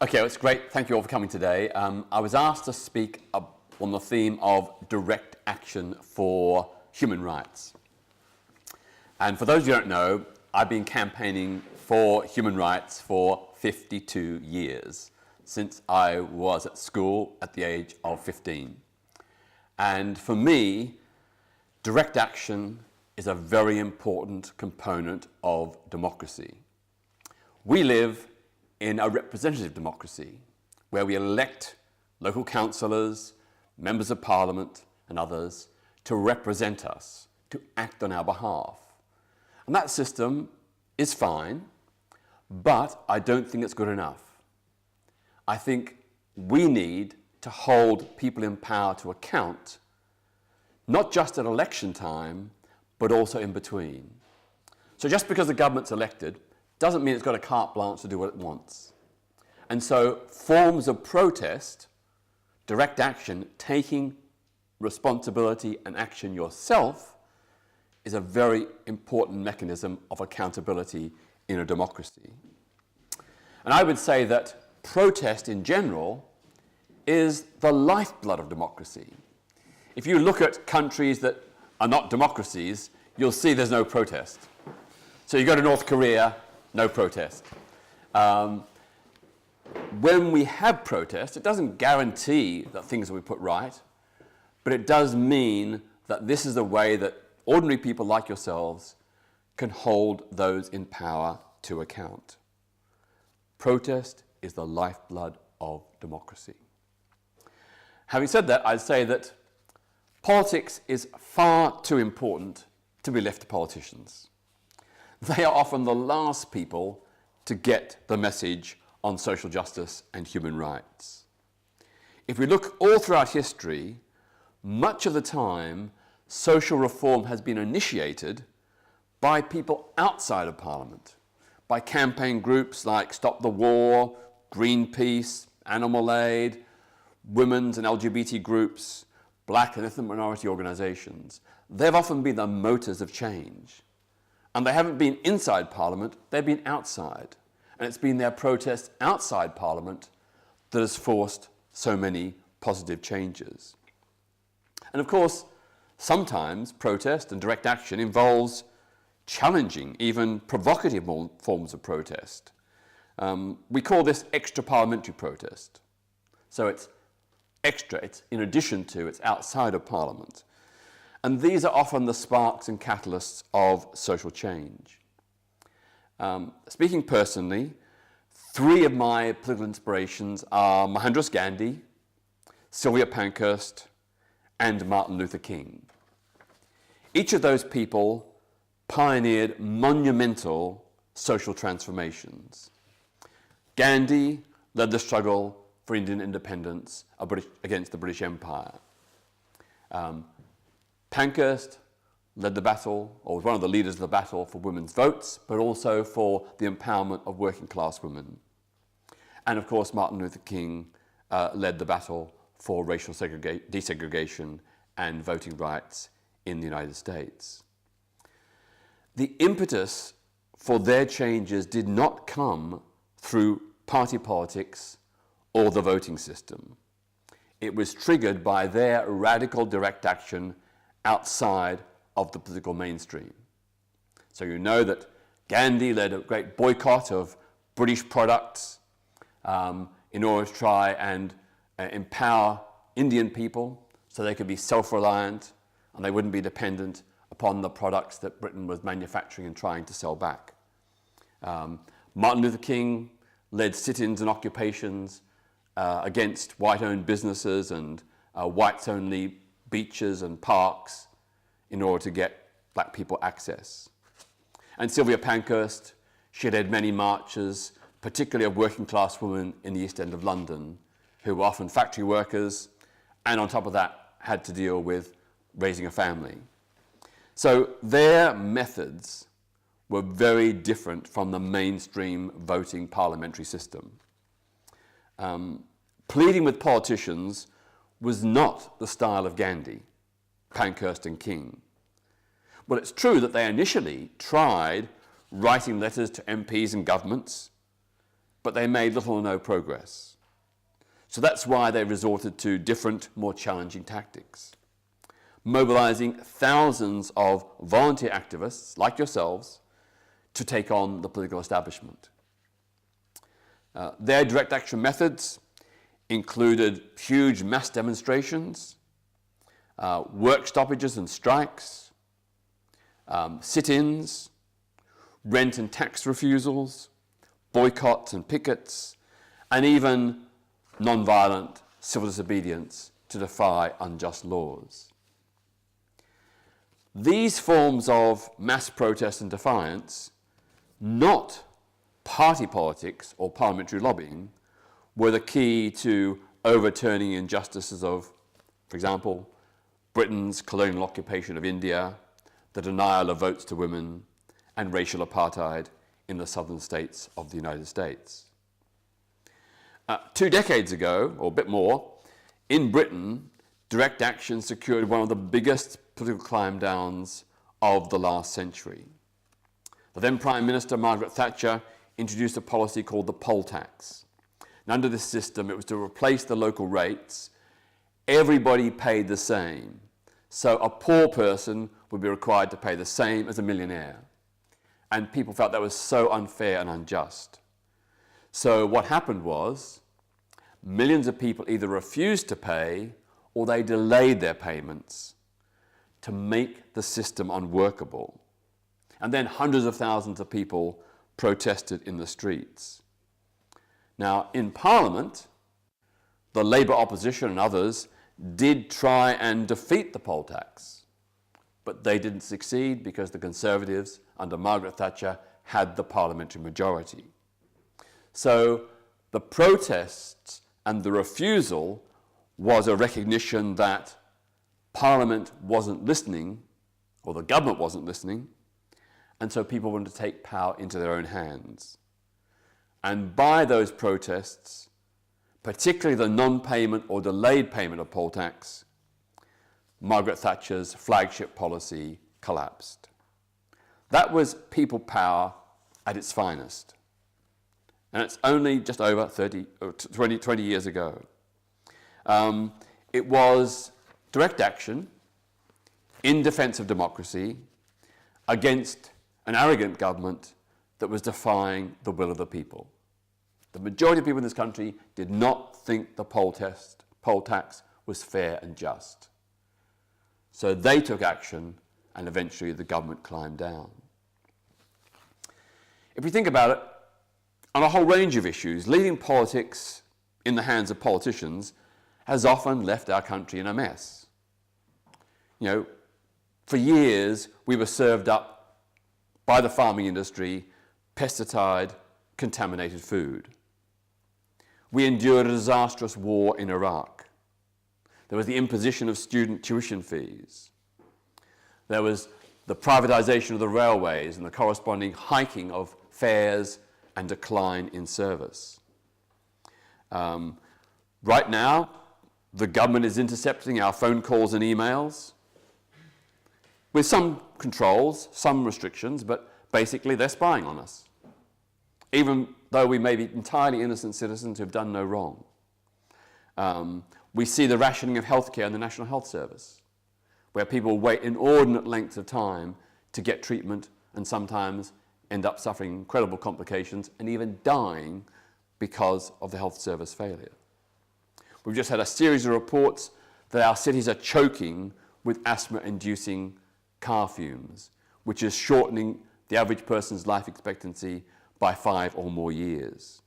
Okay, well, it's great. Thank you all for coming today. I was asked to speak on the theme of direct action for human rights. And for those who don't know, I've been campaigning for human rights for 52 years, since I was at school at the age of 15. And for me, direct action is a very important component of democracy. We live in a representative democracy where we elect local councillors, members of parliament and others to represent us, to act on our behalf. And that system is fine, but I don't think it's good enough. I think we need to hold people in power to account, not just at election time, but also in between. So just because the government's elected doesn't mean it's got a carte blanche to do what it wants. And so forms of protest, direct action, taking responsibility and action yourself is a very important mechanism of accountability in a democracy. And I would say that protest in general is the lifeblood of democracy. If you look at countries that are not democracies, you'll see there's no protest. So you go to North Korea, no protest. When we have protest, it doesn't guarantee that things will be put right, but it does mean that this is a way that ordinary people like yourselves can hold those in power to account. Protest is the lifeblood of democracy. Having said that, I'd say that politics is far too important to be left to politicians. They are often the last people to get the message on social justice and human rights. If we look all throughout history, much of the time, social reform has been initiated by people outside of Parliament, by campaign groups like Stop the War, Greenpeace, Animal Aid, women's and LGBT groups, black and ethnic minority organisations. They've often been the motors of change. And they haven't been inside Parliament, they've been outside. And it's been their protests outside Parliament that has forced so many positive changes. And of course, sometimes protest and direct action involves challenging, even provocative forms of protest. We call this extra-parliamentary protest. So it's extra, it's in addition to, it's outside of Parliament. And these are often the sparks and catalysts of social change. Speaking personally, three of my political inspirations are Mohandas Gandhi, Sylvia Pankhurst, and Martin Luther King. Each of those people pioneered monumental social transformations. Gandhi led the struggle for Indian independence against the British Empire. Pankhurst led the battle, or was one of the leaders of the battle for women's votes, but also for the empowerment of working class women. And of course, Martin Luther King led the battle for racial desegregation and voting rights in the United States. The impetus for their changes did not come through party politics or the voting system. It was triggered by their radical direct action outside of the political mainstream. So you know that Gandhi led a great boycott of British products in order to try and empower Indian people so they could be self-reliant and they wouldn't be dependent upon the products that Britain was manufacturing and trying to sell back. Martin Luther King led sit-ins and occupations against white-owned businesses and whites-only beaches and parks in order to get black people access. And Sylvia Pankhurst, she led many marches, particularly of working class women in the East End of London, who were often factory workers, and on top of that had to deal with raising a family. So their methods were very different from the mainstream voting parliamentary system. Pleading with politicians was not the style of Gandhi, Pankhurst and King. Well, it's true that they initially tried writing letters to MPs and governments, but they made little or no progress. So that's why they resorted to different, more challenging tactics, mobilizing thousands of volunteer activists like yourselves to take on the political establishment. Their direct action methods included huge mass demonstrations, work stoppages and strikes, sit-ins, rent and tax refusals, boycotts and pickets, and even non-violent civil disobedience to defy unjust laws. These forms of mass protest and defiance, not party politics or parliamentary lobbying, were the key to overturning injustices of, for example, Britain's colonial occupation of India, the denial of votes to women, and racial apartheid in the southern states of the United States. 2 decades ago, or a bit more, in Britain, direct action secured one of the biggest political climb downs of the last century. The then Prime Minister, Margaret Thatcher, introduced a policy called the poll tax. And under this system, it was to replace the local rates. Everybody paid the same. So a poor person would be required to pay the same as a millionaire. And people felt that was so unfair and unjust. So what happened was, millions of people either refused to pay or they delayed their payments to make the system unworkable. And then hundreds of thousands of people protested in the streets. Now, in Parliament, the Labour opposition and others did try and defeat the poll tax, but they didn't succeed because the Conservatives under Margaret Thatcher had the parliamentary majority. So the protests and the refusal was a recognition that Parliament wasn't listening, or the government wasn't listening, and so people wanted to take power into their own hands. And by those protests, particularly the non-payment or delayed payment of poll tax, Margaret Thatcher's flagship policy collapsed. That was people power at its finest. And it's only just over 20 years ago. It was direct action in defense of democracy against an arrogant government that was defying the will of the people. The majority of people in this country did not think the poll tax was fair and just. So they took action, and eventually the government climbed down. If we think about it, on a whole range of issues, leaving politics in the hands of politicians has often left our country in a mess. You know, for years we were served up by the farming industry pesticide-contaminated food. We endured a disastrous war in Iraq. There was the imposition of student tuition fees. There was the privatization of the railways and the corresponding hiking of fares and decline in service. Right now, the government is intercepting our phone calls and emails with some controls, some restrictions, but basically they're spying on us, even though we may be entirely innocent citizens who have done no wrong. We see the rationing of healthcare in the National Health Service, where people wait inordinate lengths of time to get treatment and sometimes end up suffering incredible complications and even dying because of the health service failure. We've just had a series of reports that our cities are choking with asthma-inducing car fumes, which is shortening the average person's life expectancy by 5 or more years.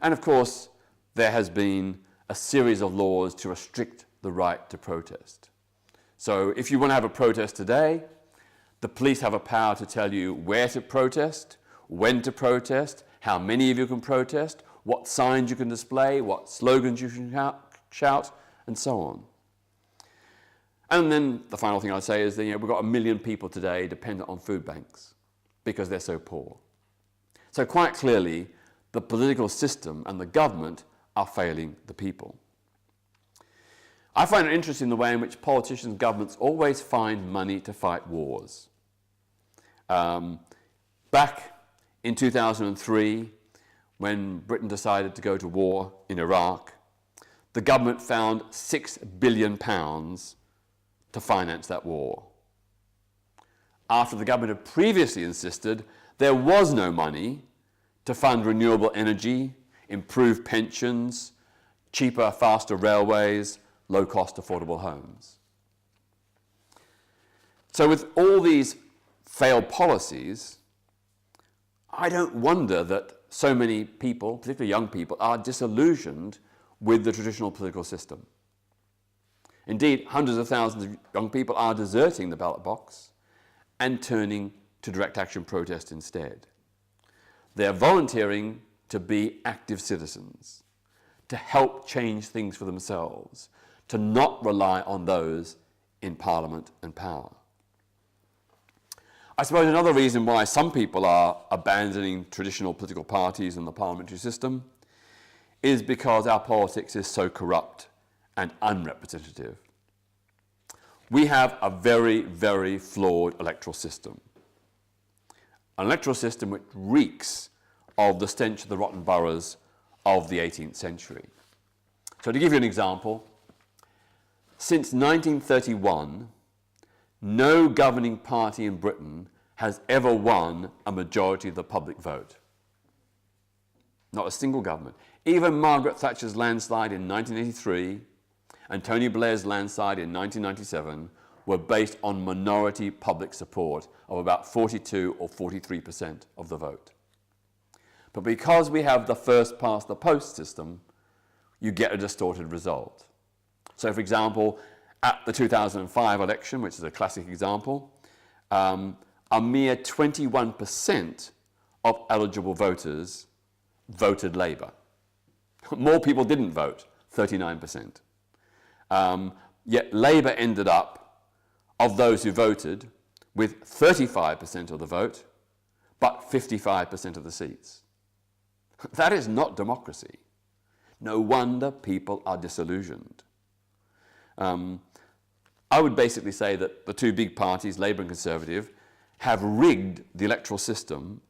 And of course, there has been a series of laws to restrict the right to protest. So if you want to have a protest today, the police have a power to tell you where to protest, when to protest, how many of you can protest, what signs you can display, what slogans you can shout, and so on. And then the final thing I'd say is that we've got 1 million people today dependent on food banks because they're so poor. So quite clearly, the political system and the government are failing the people. I find it interesting the way in which politicians and governments always find money to fight wars. Back in 2003, when Britain decided to go to war in Iraq, the government found £6 billion to finance that war. After the government had previously insisted there was no money to fund renewable energy, improve pensions, cheaper, faster railways, low-cost, affordable homes. So with all these failed policies, I don't wonder that so many people, particularly young people, are disillusioned with the traditional political system. Indeed, hundreds of thousands of young people are deserting the ballot box and turning to direct action protest instead. They're volunteering to be active citizens, to help change things for themselves, to not rely on those in Parliament and power. I suppose another reason why some people are abandoning traditional political parties and the parliamentary system is because our politics is so corrupt and unrepresentative. We have a very, very flawed electoral system. An electoral system which reeks of the stench of the rotten boroughs of the 18th century. So to give you an example, since 1931, no governing party in Britain has ever won a majority of the public vote. Not a single government. Even Margaret Thatcher's landslide in 1983 and Tony Blair's landslide in 1997 were based on minority public support of about 42 or 43% of the vote. But because we have the first past the post system, you get a distorted result. So for example, at the 2005 election, which is a classic example, a mere 21% of eligible voters voted Labour. More people didn't vote, 39%. Yet Labour ended up, of those who voted, with 35% of the vote, but 55% of the seats. That is not democracy. No wonder people are disillusioned. I would basically say that the two big parties, Labour and Conservative, have rigged the electoral system